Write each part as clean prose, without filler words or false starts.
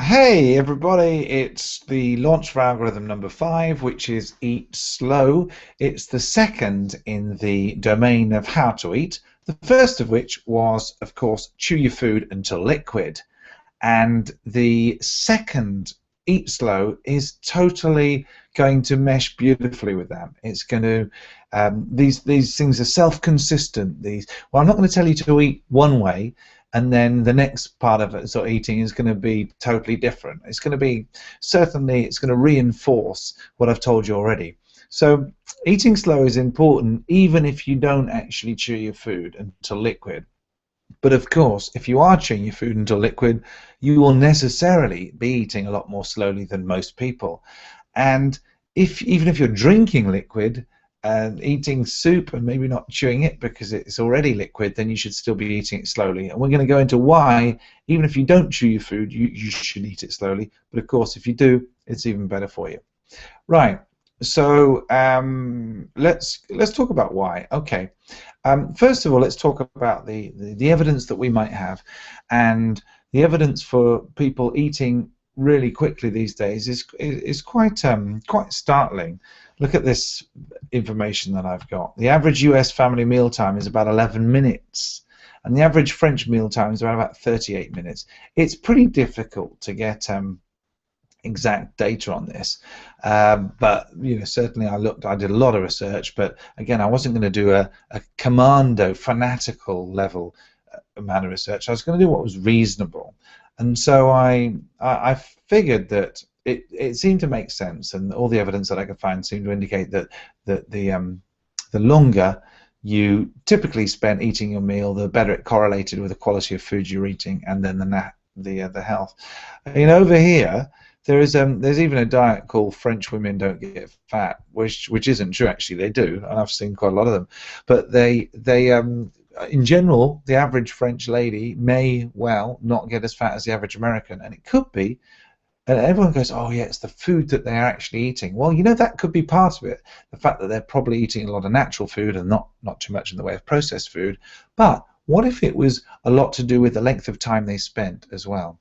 Hey everybody, it's the launch for algorithm number 5, which is Eat Slow. It's the second in the domain of how to eat. The first of which was, of course, chew your food until liquid. And the second, Eat Slow, is totally going to mesh beautifully with that. It's going to these things are self-consistent. Well, I'm not going to tell you to eat one way and then the next part of it, sort of eating, is going to be totally different. It's going to be, certainly, it's going to reinforce what I've told you already. So eating slow is important even if you don't actually chew your food until liquid. But of course, if you are chewing your food until liquid, you will necessarily be eating a lot more slowly than most people. And even if you're drinking liquid and eating soup and maybe not chewing it because it's already liquid, then you should still be eating it slowly. And we're going to go into why, even if you don't chew your food, you should eat it slowly. But of course, if you do, it's even better for you. Right. So let's talk about why. Okay. First of all, let's talk about the evidence that we might have, and the evidence for people eating really quickly these days is quite startling. Look at this information that I've got. The average U.S. family meal time is about 11 minutes, and the average French meal time is around about 38 minutes. It's pretty difficult to get exact data on this, but certainly I did a lot of research, but again I wasn't going to do a commando fanatical level amount of research. I was going to do what was reasonable, and so I figured that it seemed to make sense, and all the evidence that I could find seemed to indicate that the longer you typically spent eating your meal, the better it correlated with the quality of food you're eating, and then the health. Over here there's even a diet called French women don't get fat, which isn't true. Actually, they do, and I've seen quite a lot of them. But they in general, the average French lady may well not get as fat as the average American, and it could be. And everyone goes, oh yeah, it's the food that they're actually eating. Well, that could be part of it. The fact that they're probably eating a lot of natural food and not too much in the way of processed food. But what if it was a lot to do with the length of time they spent as well?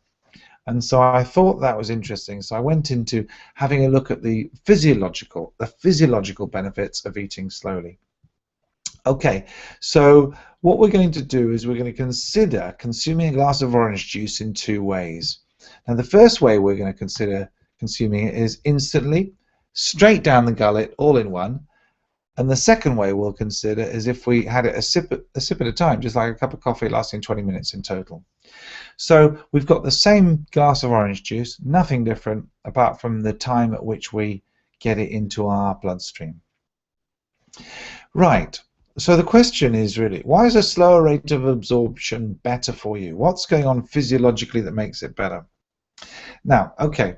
And so I thought that was interesting. So I went into having a look at the physiological benefits of eating slowly. Okay, so what we're going to do is we're going to consider consuming a glass of orange juice in two ways. Now, the first way we're going to consider consuming it is instantly, straight down the gullet, all in one. And the second way we'll consider is if we had it a sip at a time, just like a cup of coffee lasting 20 minutes in total. So we've got the same glass of orange juice, nothing different apart from the time at which we get it into our bloodstream. Right, so the question is really, why is a slower rate of absorption better for you? What's going on physiologically that makes it better? Now, okay,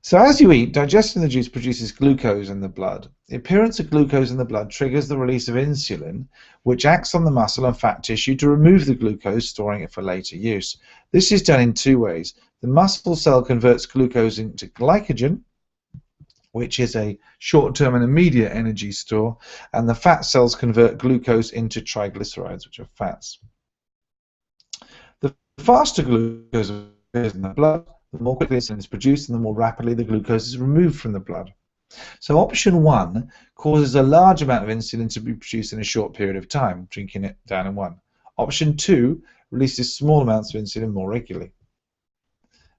so as you eat, digesting the juice produces glucose in the blood. The appearance of glucose in the blood triggers the release of insulin, which acts on the muscle and fat tissue to remove the glucose, storing it for later use. This is done in two ways. The muscle cell converts glucose into glycogen, which is a short-term and immediate energy store, and the fat cells convert glucose into triglycerides, which are fats. The faster glucose appears in the blood, the more quickly insulin is produced and the more rapidly the glucose is removed from the blood. So option 1 causes a large amount of insulin to be produced in a short period of time, drinking it down in one. Option 2 releases small amounts of insulin more regularly.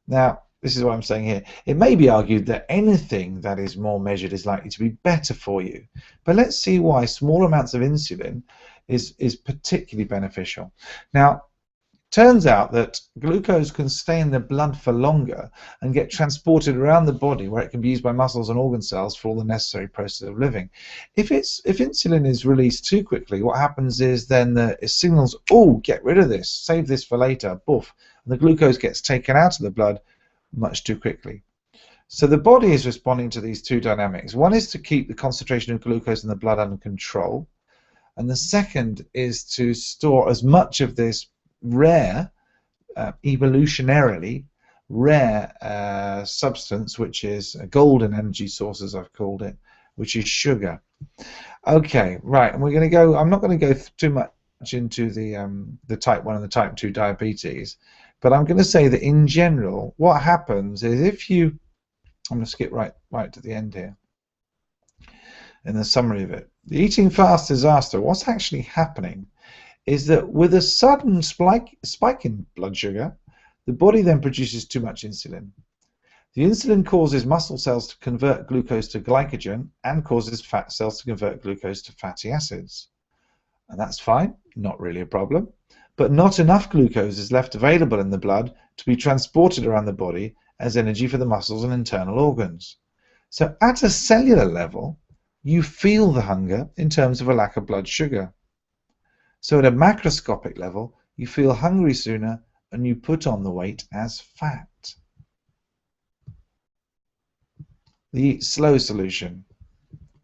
Now, this is what I'm saying here. It may be argued that anything that is more measured is likely to be better for you. But let's see why small amounts of insulin is particularly beneficial. Now, turns out that glucose can stay in the blood for longer and get transported around the body where it can be used by muscles and organ cells for all the necessary process of living. If insulin is released too quickly, what happens is then it signals, oh, get rid of this, save this for later, boof, and the glucose gets taken out of the blood much too quickly. So the body is responding to these two dynamics. One is to keep the concentration of glucose in the blood under control, and the second is to store as much of this rare, evolutionarily rare substance, which is a golden energy source, as I've called it, which is sugar. Okay, right, and we're going to go. I'm not going to go too much into the type 1 and the type 2 diabetes, But I'm going to say that in general, what happens is if you, I'm going to skip right to the end here, in the summary of it. The eating fast disaster, what's actually happening is that with a sudden spike in blood sugar, the body then produces too much insulin. The insulin causes muscle cells to convert glucose to glycogen and causes fat cells to convert glucose to fatty acids. And that's fine, not really a problem. But not enough glucose is left available in the blood to be transported around the body as energy for the muscles and internal organs. So at a cellular level, you feel the hunger in terms of a lack of blood sugar. So at a macroscopic level, you feel hungry sooner and you put on the weight as fat. The slow solution.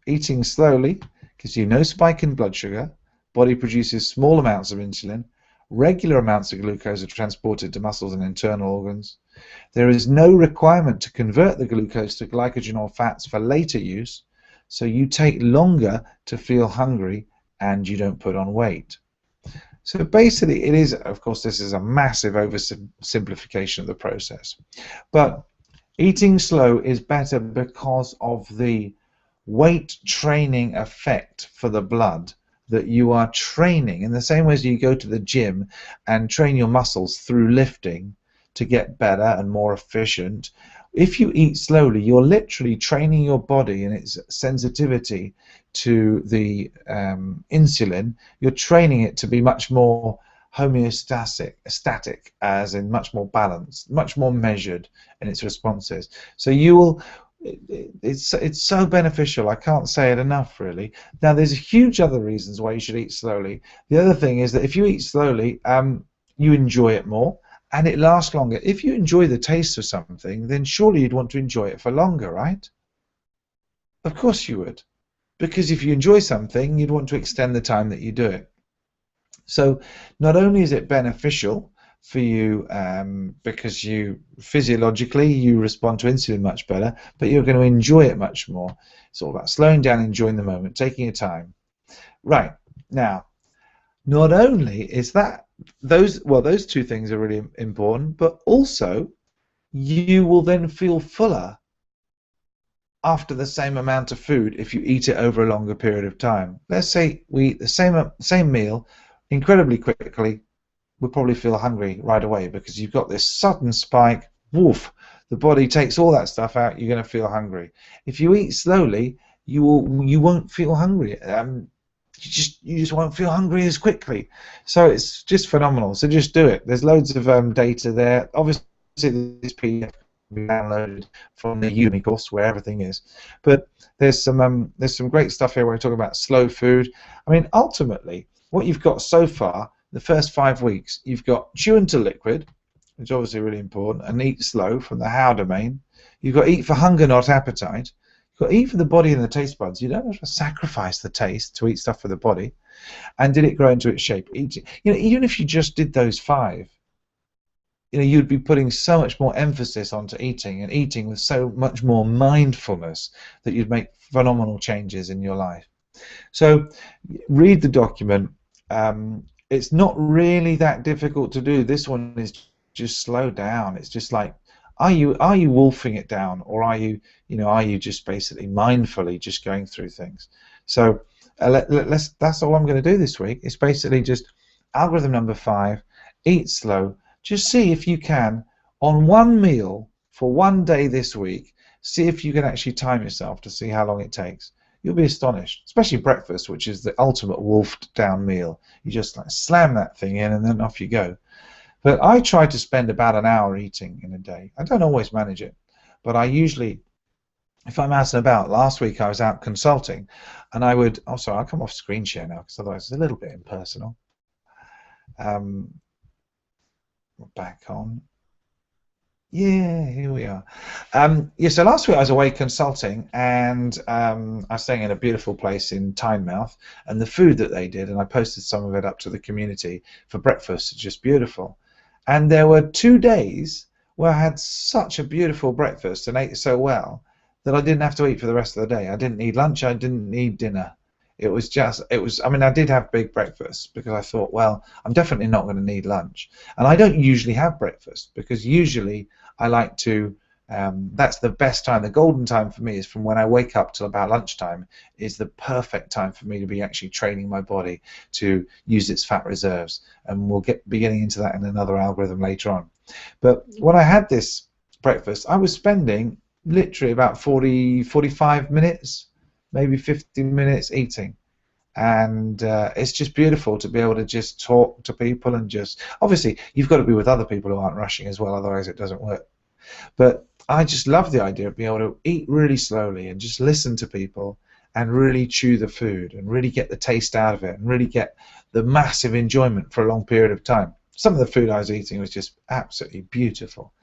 Eating slowly gives you no spike in blood sugar, body produces small amounts of insulin, regular amounts of glucose are transported to muscles and internal organs. There is no requirement to convert the glucose to glycogen or fats for later use, so you take longer to feel hungry and you don't put on weight. So basically it is, of course this is a massive oversimplification of the process, but eating slow is better because of the weight training effect for the blood, that you are training in the same way as you go to the gym and train your muscles through lifting to get better and more efficient. If you eat slowly, you're literally training your body and its sensitivity to the insulin. You're training it to be much more homeostatic, as in much more balanced, much more measured in its responses. So you will, it's so beneficial. I can't say it enough, really. Now, there's huge other reasons why you should eat slowly. The other thing is that if you eat slowly, you enjoy it more and it lasts longer. If you enjoy the taste of something, then surely you'd want to enjoy it for longer, right? Of course you would, because if you enjoy something, you'd want to extend the time that you do it. So not only is it beneficial for you because you physiologically you respond to insulin much better, but you're going to enjoy it much more. It's all about slowing down, enjoying the moment, taking your time. Right, now, not only is that those two things are really important, but also you will then feel fuller after the same amount of food if you eat it over a longer period of time. Let's say we eat the same meal incredibly quickly, we'll probably feel hungry right away because you've got this sudden spike, woof, the body takes all that stuff out, you're going to feel hungry. If you eat slowly, you won't feel hungry. You just won't feel hungry as quickly. So it's just phenomenal. So just do it. There's loads of data there. Obviously, this PDF can be downloaded from the Udemy course where everything is. But there's some great stuff here where we talk about slow food. I mean, ultimately, what you've got so far, the first 5 weeks, you've got chew until liquid, which is obviously really important, and eat slow from the how domain. You've got eat for hunger, not appetite. You've got eat for the body and the taste buds. You don't have to sacrifice the taste to eat stuff for the body. And did it grow into its shape? Even if you just did those 5, you'd be putting so much more emphasis onto eating and eating with so much more mindfulness that you'd make phenomenal changes in your life. So read the document. It's not really that difficult to do. This one is just slow down. It's just like, are you wolfing it down, or are you just basically mindfully just going through things? So that's all I'm going to do this week. It's basically just algorithm number 5, eat slow. Just see if you can, on one meal for one day this week, see if you can actually time yourself to see how long it takes. You'll be astonished, especially breakfast, which is the ultimate wolfed down meal. You just like slam that thing in and then off you go. But I try to spend about an hour eating in a day. I don't always manage it, but I usually, if I'm out and about, last week I was out consulting, and I would, I'll come off screen share now because otherwise it's a little bit impersonal. Back on. Yeah, here we are. So last week I was away consulting, and I was staying in a beautiful place in Tynemouth, and the food that they did, and I posted some of it up to the community for breakfast, just beautiful. And there were 2 days where I had such a beautiful breakfast and ate so well that I didn't have to eat for the rest of the day. I didn't need lunch, I didn't need dinner. I mean, I did have big breakfast because I thought, well, I'm definitely not going to need lunch. And I don't usually have breakfast because usually I like to, that's the best time. The golden time for me is from when I wake up till about lunchtime is the perfect time for me to be actually training my body to use its fat reserves. And we'll be getting into that in another algorithm later on. But when I had this breakfast, I was spending literally about 45 minutes, maybe 50 minutes eating. And it's just beautiful to be able to just talk to people and just, obviously, you've got to be with other people who aren't rushing as well, otherwise it doesn't work. But I just love the idea of being able to eat really slowly and just listen to people and really chew the food and really get the taste out of it and really get the massive enjoyment for a long period of time. Some of the food I was eating was just absolutely beautiful.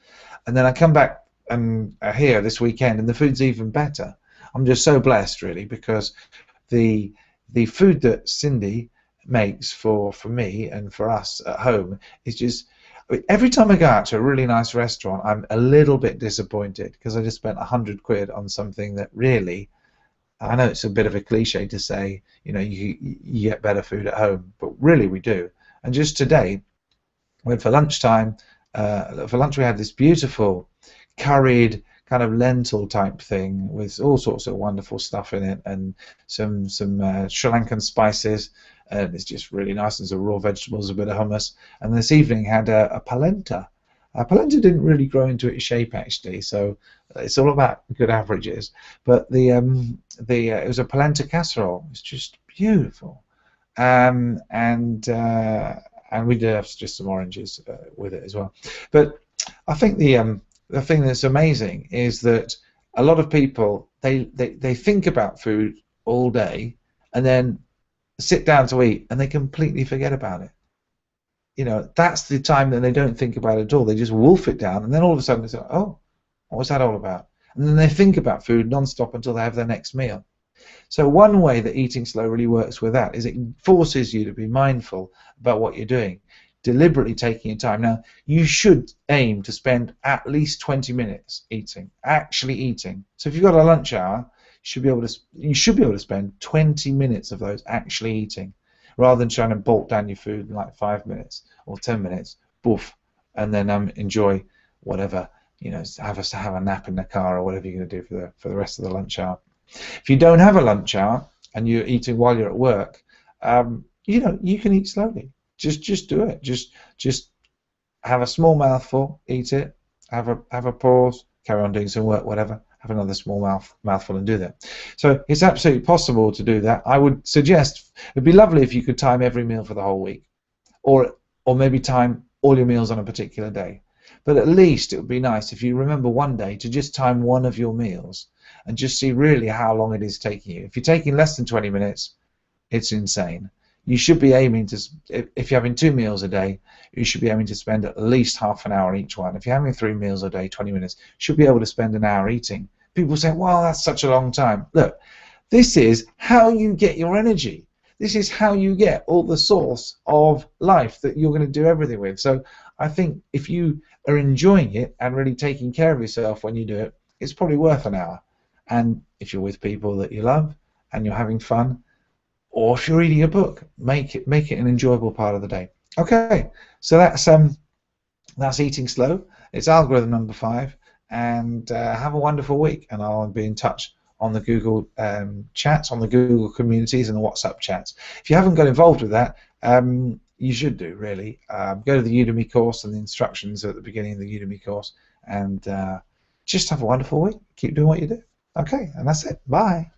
And then I come back and here this weekend and the food's even better. I'm just so blessed, really, because the food that Cindy makes for me and for us at home is just, I mean, every time I go out to a really nice restaurant, I'm a little bit disappointed because I just spent 100 quid on something that really, I know it's a bit of a cliche to say, you know, you get better food at home, but really we do. And just today, went for lunchtime. For lunch we had this beautiful curried kind of lentil type thing with all sorts of wonderful stuff in it and some Sri Lankan spices, and it's just really nice, and some raw vegetables, a bit of hummus. And this evening had a polenta. Polenta didn't really grow into its shape actually, so it's all about good averages. But it was a polenta casserole. It's just beautiful, and we did have just some oranges with it as well. But I think the thing that's amazing is that a lot of people they think about food all day and then sit down to eat and they completely forget about it. You know, that's the time that they don't think about it at all. They just wolf it down, and then all of a sudden they say, "Oh, what was that all about?" And then they think about food non-stop until they have their next meal. So one way that eating slow really works with that is it forces you to be mindful about what you're doing, deliberately taking your time. Now, you should aim to spend at least 20 minutes eating, actually eating. So if you've got a lunch hour, you should be able to spend 20 minutes of those actually eating, rather than trying to bolt down your food in like 5 minutes or 10 minutes, boof, and then enjoy whatever, you know, have a nap in the car or whatever you're going to do for the rest of the lunch hour. If you don't have a lunch hour and you're eating while you're at work, you know, you can eat slowly. Just do it. Just have a small mouthful, eat it, have a pause, carry on doing some work, whatever. Have another small mouthful and do that. So it's absolutely possible to do that. I would suggest it'd be lovely if you could time every meal for the whole week, or maybe time all your meals on a particular day. But at least it would be nice if you remember one day to just time one of your meals and just see really how long it is taking you. If you're taking less than 20 minutes, it's insane. You should be aiming to, if you're having 2 meals a day, you should be aiming to spend at least half an hour on each one. If you're having 3 meals a day, 20 minutes, you should be able to spend an hour eating. People say, well, that's such a long time. Look, this is how you get your energy. This is how you get all the source of life that you're going to do everything with. So I think if you are enjoying it and really taking care of yourself when you do it, it's probably worth an hour. And if you're with people that you love and you're having fun, or if you're reading a book, make it an enjoyable part of the day. Okay, so that's eating slow. It's algorithm number 5, and have a wonderful week. And I'll be in touch on the Google chats, on the Google communities, and the WhatsApp chats. If you haven't got involved with that, you should do, really. Go to the Udemy course, and the instructions are at the beginning of the Udemy course, and just have a wonderful week. Keep doing what you do. Okay, and that's it. Bye.